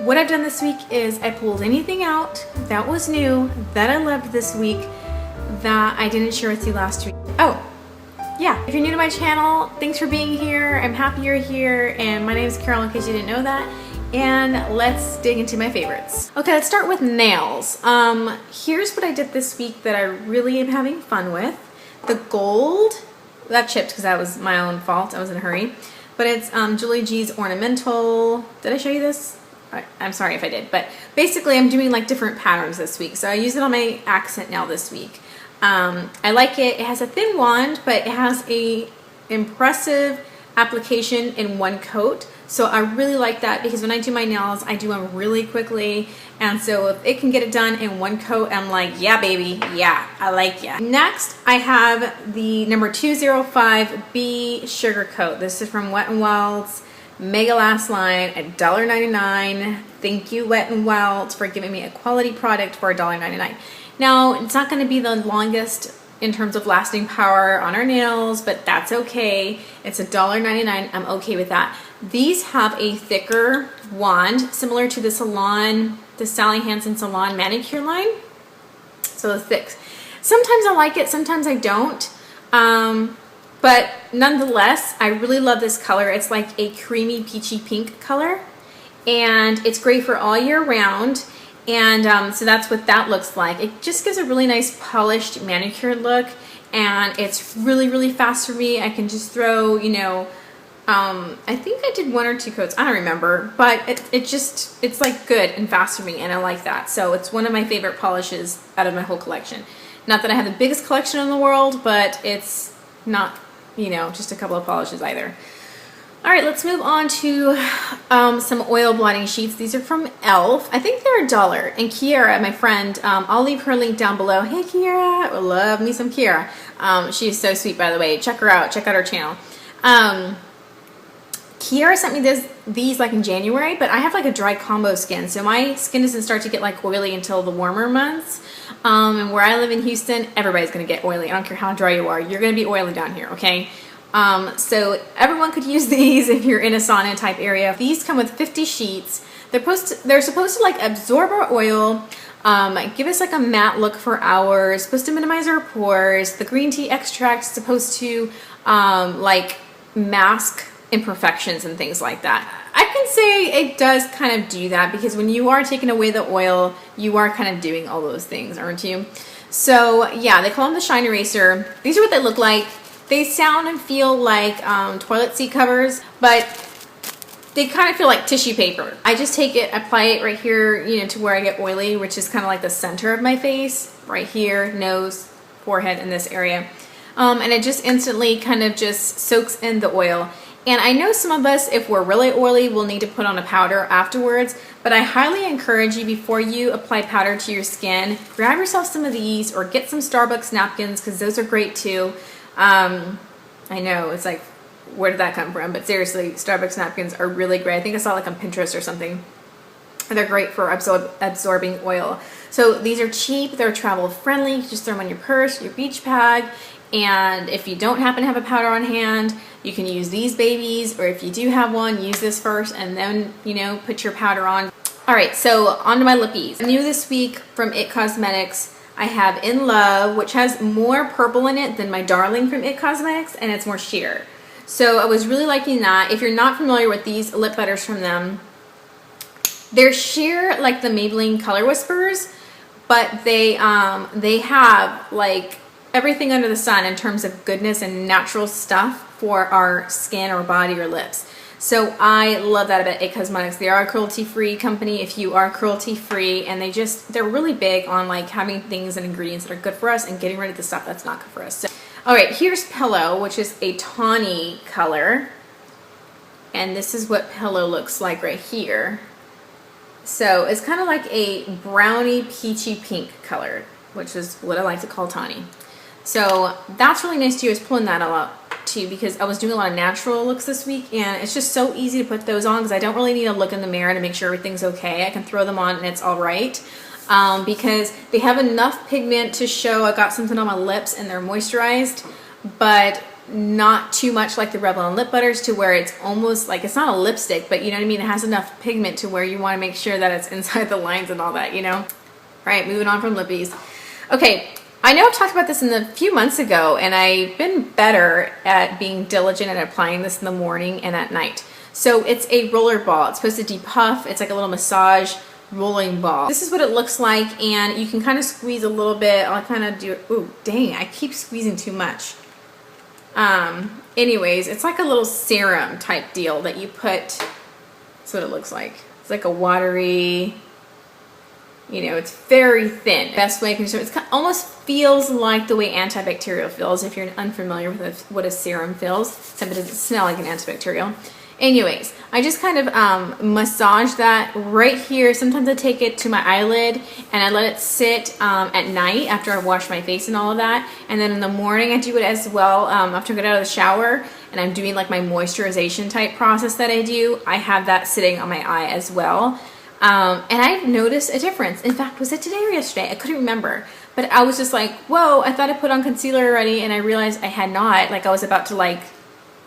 what I've done this week is I pulled anything out that was new, that I loved this week, that I didn't share with you last week. Oh, yeah, if you're new to my channel, thanks for being here. I'm happy you're here, and my name is Carol in case you didn't know that. And let's dig into my favorites. Okay, let's start with nails. Here's what I did this week that I really am having fun with. The gold, that chipped because that was my own fault. I was in a hurry. But it's Julie G's Ornamental. Did I show you this? I'm sorry if I did. But basically, I'm doing like different patterns this week. So I use it on my accent nail this week. I like it. It has a thin wand, but it has a impressive application in one coat. So I really like that because when I do my nails, I do them really quickly. And so if it can get it done in one coat, I'm like, yeah, baby. Yeah, I like ya. Next, I have the number 205B Sugar Coat. This is from Wet n Wild's Mega Last Line at $1.99. Thank you, Wet n Wild, for giving me a quality product for $1.99. Now, it's not going to be the longest in terms of lasting power on our nails, but that's okay. It's $1.99. I'm okay with that. These have a thicker wand, similar to the Sally Hansen Salon manicure line. So it's thick. Sometimes I like it, sometimes I don't. But nonetheless, I really love this color. It's like a creamy peachy pink color. And it's great for all year round. And so that's what that looks like. It just gives a really nice polished manicured look. And it's really, really fast for me. I can just throw, you know, I think I did 1 or 2 coats. I don't remember. But it's like good and fast for me. And I like that. So it's one of my favorite polishes out of my whole collection. Not that I have the biggest collection in the world, but it's not, you know, just a couple of polishes either. All right, let's move on to some oil blotting sheets. These are from e.l.f. I think they're $1. And Kiara, my friend, I'll leave her link down below. Hey, Kiara. I love me some Kiara. She is so sweet, by the way. Check her out. Check out her channel. Kiara sent me these like in January, but I have like a dry combo skin. So my skin doesn't start to get like oily until the warmer months. And where I live in Houston, everybody's going to get oily. I don't care how dry you are. You're going to be oily down here, okay? So everyone could use these if you're in a sauna type area. These come with 50 sheets. They're supposed to like absorb our oil, give us like a matte look for hours, supposed to minimize our pores. The green tea extract is supposed to like mask imperfections and things like that. I can say it does kind of do that because when you are taking away the oil, you are kind of doing all those things, aren't you? So yeah, they call them the Shine Eraser. These are what they look like. They sound and feel like toilet seat covers, but they kind of feel like tissue paper. I just take it, apply it right here, you know, to where I get oily, which is kind of like the center of my face, right here, nose, forehead, in this area. And it just instantly kind of just soaks in the oil. And I know some of us, if we're really oily, will need to put on a powder afterwards, but I highly encourage you before you apply powder to your skin, grab yourself some of these or get some Starbucks napkins because those are great too. I know it's like, where did that come from? But seriously, Starbucks napkins are really great. I think I saw like on Pinterest or something. They're great for absorbing oil. So these are cheap. They're travel friendly. You just throw them on your purse, your beach bag. And if you don't happen to have a powder on hand, you can use these babies. Or if you do have one, use this first and then, you know, put your powder on. All right, so on to my lippies. New this week from IT Cosmetics, I have In Love, which has more purple in it than my Darling from IT Cosmetics, and it's more sheer. So I was really liking that. If you're not familiar with these lip butters from them, they're sheer like the Maybelline Color Whispers, but they have like everything under the sun in terms of goodness and natural stuff for our skin or body or lips. So I love that about IT Cosmetics. They are a cruelty-free company if you are cruelty-free, and they're really big on like having things and ingredients that are good for us and getting rid of the stuff that's not good for us. So, all right, here's Pillow, which is a tawny color, and this is what Pillow looks like right here. So it's kind of like a brownie peachy pink color, which is what I like to call tawny. So that's really nice too, is pulling that all out too, because I was doing a lot of natural looks this week, and it's just so easy to put those on because I don't really need to look in the mirror to make sure everything's okay. I can throw them on and it's all right, because they have enough pigment to show I got something on my lips and they're moisturized, but not too much like the Revlon lip butters to where it's almost like, it's not a lipstick, but you know what I mean? It has enough pigment to where you want to make sure that it's inside the lines and all that, you know? All right, moving on from lippies. Okay, I know I've talked about this a few months ago, and I've been better at being diligent at applying this in the morning and at night. So it's a roller ball. It's supposed to depuff. It's like a little massage rolling ball. This is what it looks like, and you can kind of squeeze a little bit. I'll kind of do, ooh, dang, I keep squeezing too much. Anyways, it's like a little serum type deal that you put. That's what it looks like. It's like a watery, you know, it's very thin. Best way I can show it, it almost feels like the way antibacterial feels if you're unfamiliar with what a serum feels, except it doesn't smell like an antibacterial. Anyways, I just kind of massage that right here. Sometimes I take it to my eyelid and I let it sit at night after I wash my face and all of that. And then in the morning I do it as well after I get out of the shower and I'm doing like my moisturization type process that I do. I have that sitting on my eye as well. And I've noticed a difference. In fact, was it today or yesterday? I couldn't remember. But I was just like, whoa, I thought I put on concealer already and I realized I had not. Like I was about to like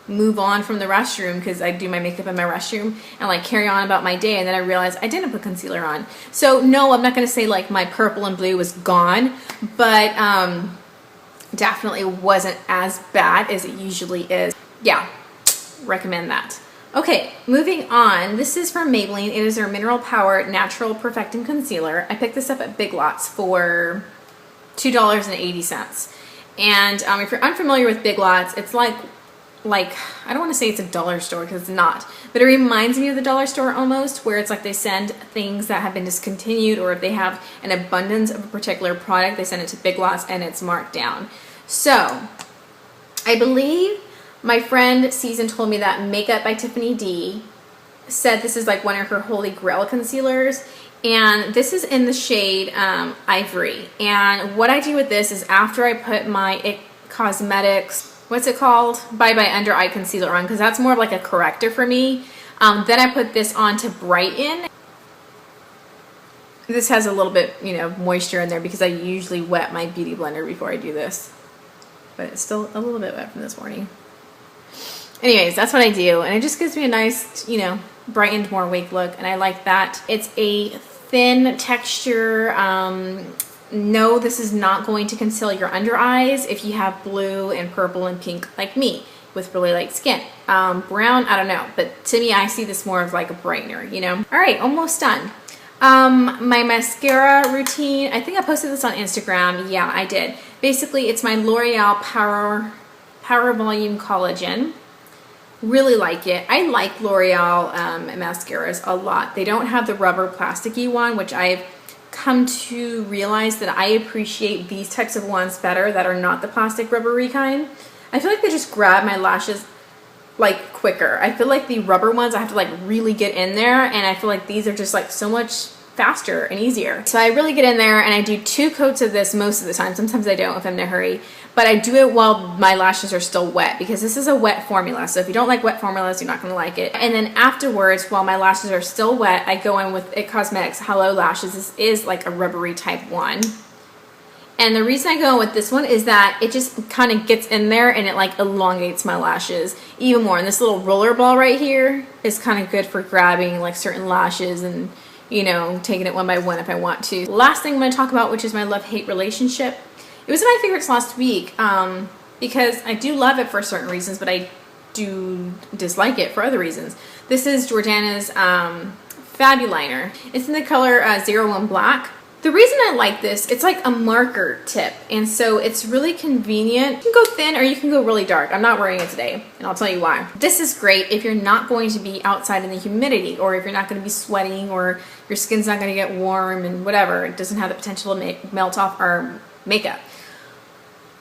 move on from the restroom because I do my makeup in my restroom and like carry on about my day, and then I realized I didn't put concealer on. So no, I'm not going to say like my purple and blue was gone, but definitely wasn't as bad as it usually is. Yeah, recommend that. Okay, moving on. This is from Maybelline. It is their Mineral Power Natural Perfecting Concealer. I picked this up at Big Lots for $2.80. And if you're unfamiliar with Big Lots, it's like I don't want to say it's a dollar store because it's not, but it reminds me of the dollar store almost, where it's like they send things that have been discontinued, or if they have an abundance of a particular product, they send it to Big Lots and it's marked down. So I believe my friend Season told me that Makeup by Tiffany D said this is like one of her holy grail concealers, and this is in the shade Ivory. And what I do with this is after I put my It Cosmetics, what's it called? Bye Bye Under Eye Concealer on, because that's more of like a corrector for me. Then I put this on to brighten. This has a little bit, you know, moisture in there because I usually wet my beauty blender before I do this. But it's still a little bit wet from this morning. Anyways, that's what I do. And it just gives me a nice, you know, brightened, more awake look. And I like that. It's a thin texture. No, this is not going to conceal your under eyes if you have blue and purple and pink like me with really light skin. Brown, I don't know, but to me I see this more of like a brightener, you know. All right, almost done. My mascara routine, I think I posted this on Instagram. Yeah, I did. Basically, it's my L'Oreal Power Volume Collagen. Really like it. I like L'Oreal mascaras a lot. They don't have the rubber plasticky one, which I've come to realize that I appreciate these types of ones better that are not the plastic rubbery kind. I feel like they just grab my lashes like quicker. I feel like the rubber ones I have to like really get in there, and I feel like these are just like so much faster and easier. So I really get in there and I do 2 coats of this most of the time. Sometimes I don't if I'm in a hurry, but I do it while my lashes are still wet because this is a wet formula. So if you don't like wet formulas, you're not going to like it. And then afterwards, while my lashes are still wet, I go in with It Cosmetics Hello Lashes. This is like a rubbery type one. And the reason I go with this one is that it just kind of gets in there and it like elongates my lashes even more. And this little roller ball right here is kind of good for grabbing like certain lashes and, you know, taking it one by one if I want to. Last thing I'm going to talk about, which is my love-hate relationship. It was in my favorites last week because I do love it for certain reasons, but I do dislike it for other reasons. This is Jordana's Fabuliner. It's in the color 01 Black. The reason I like this, it's like a marker tip, and so it's really convenient. You can go thin or you can go really dark. I'm not wearing it today, and I'll tell you why. This is great if you're not going to be outside in the humidity, or if you're not going to be sweating, or your skin's not going to get warm and whatever. It doesn't have the potential to melt off our makeup.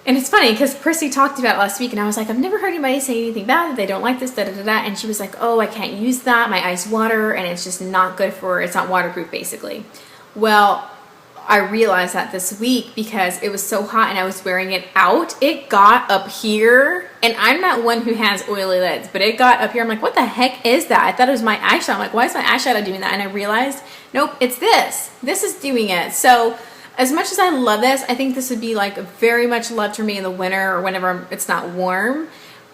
And it's funny because Prissy talked about it last week, and I was like, I've never heard anybody say anything bad, that they don't like this, da da da da. And she was like, oh, I can't use that. My eyes water, and it's just not good for, it's not waterproof basically. Well, I realized that this week because it was so hot and I was wearing it out. It got up here, and I'm not one who has oily lids, but it got up here. I'm like, what the heck is that? I thought it was my eyeshadow. I'm like, why is my eyeshadow doing that? And I realized, nope, it's this. This is doing it. So as much as I love this, I think this would be like very much loved for me in the winter or whenever it's not warm.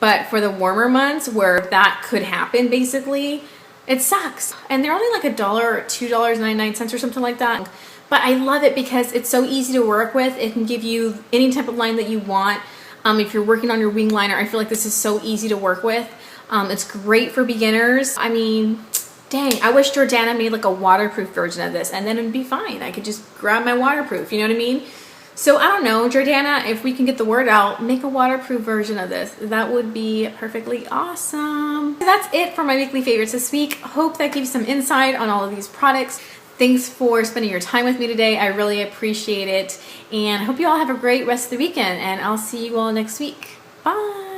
But for the warmer months where that could happen, basically, it sucks. And they're only like $1 or $2.99 or something like that. But I love it because it's so easy to work with. It can give you any type of line that you want. If you're working on your wing liner, I feel like this is so easy to work with. It's great for beginners. I mean, dang, I wish Jordana made like a waterproof version of this, and then it'd be fine. I could just grab my waterproof, you know what I mean? So I don't know, Jordana, if we can get the word out, make a waterproof version of this. That would be perfectly awesome. So that's it for my weekly favorites this week. Hope that gives you some insight on all of these products. Thanks for spending your time with me today. I really appreciate it. And I hope you all have a great rest of the weekend, and I'll see you all next week. Bye.